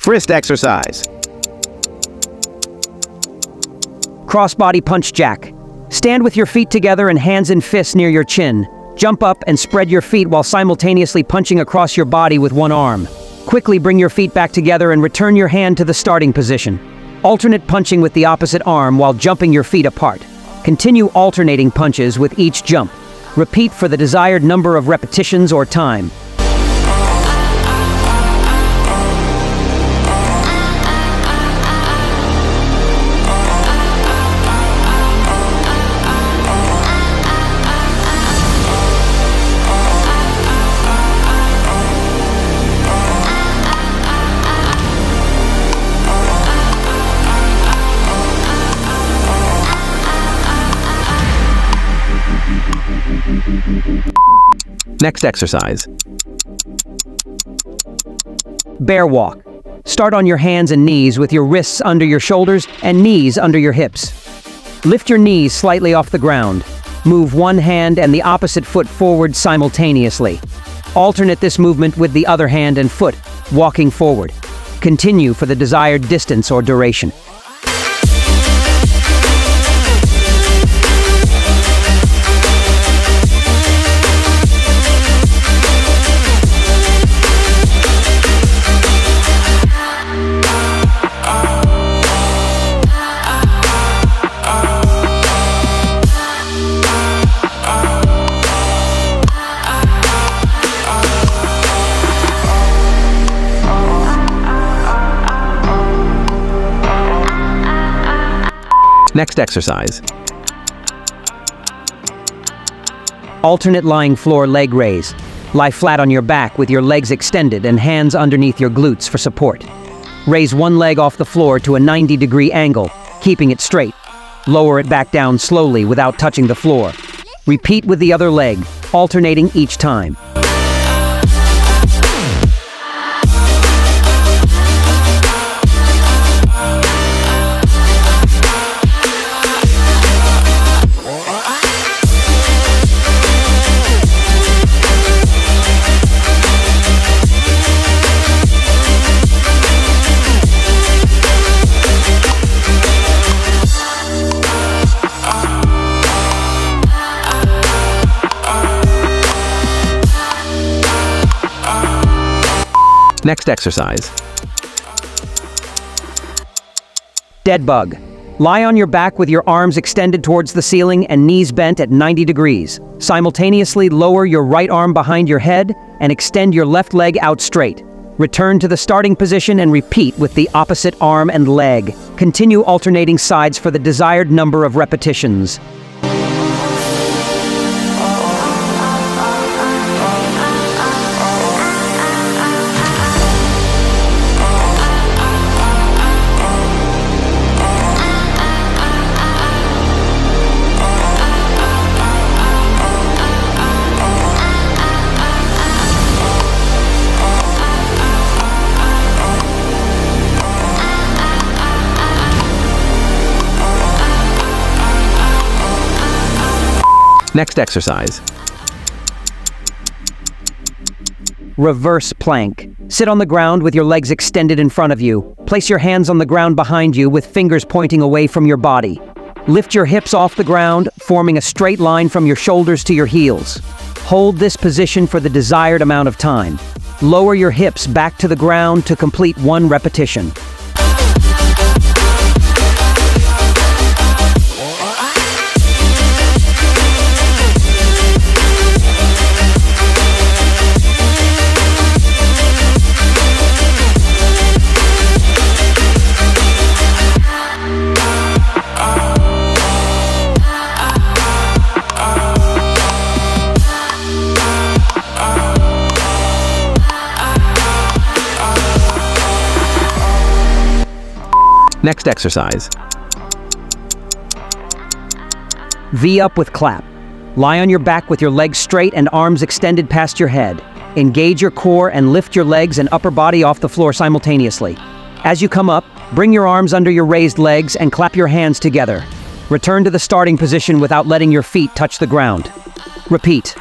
Wrist exercise. Crossbody punch jack. Stand with your feet together and hands and fists near your chin. Jump up and spread your feet while simultaneously punching across your body with one arm. Quickly bring your feet back together and return your hand to the starting position. Alternate punching with the opposite arm while jumping your feet apart. Continue alternating punches with each jump. Repeat for the desired number of repetitions or time. Next exercise. Bear walk. Start on your hands and knees with your wrists under your shoulders and knees under your hips. Lift your knees slightly off the ground. Move one hand and the opposite foot forward simultaneously. Alternate this movement with the other hand and foot, walking forward. Continue for the desired distance or duration. Next exercise. Alternate lying floor leg raise. Lie flat on your back with your legs extended and hands underneath your glutes for support. Raise one leg off the floor to a 90-degree angle, keeping it straight. Lower it back down slowly without touching the floor. Repeat with the other leg, alternating each time. Next exercise. Dead bug. Lie on your back with your arms extended towards the ceiling and knees bent at 90 degrees. Simultaneously lower your right arm behind your head and extend your left leg out straight. Return to the starting position and repeat with the opposite arm and leg. Continue alternating sides for the desired number of repetitions. Next exercise. Reverse plank. Sit on the ground with your legs extended in front of you. Place your hands on the ground behind you with fingers pointing away from your body. Lift your hips off the ground, forming a straight line from your shoulders to your heels. Hold this position for the desired amount of time. Lower your hips back to the ground to complete one repetition. Next exercise. V up with clap. Lie on your back with your legs straight and arms extended past your head. Engage your core and lift your legs and upper body off the floor simultaneously. As you come up, bring your arms under your raised legs and clap your hands together. Return to the starting position without letting your feet touch the ground. Repeat.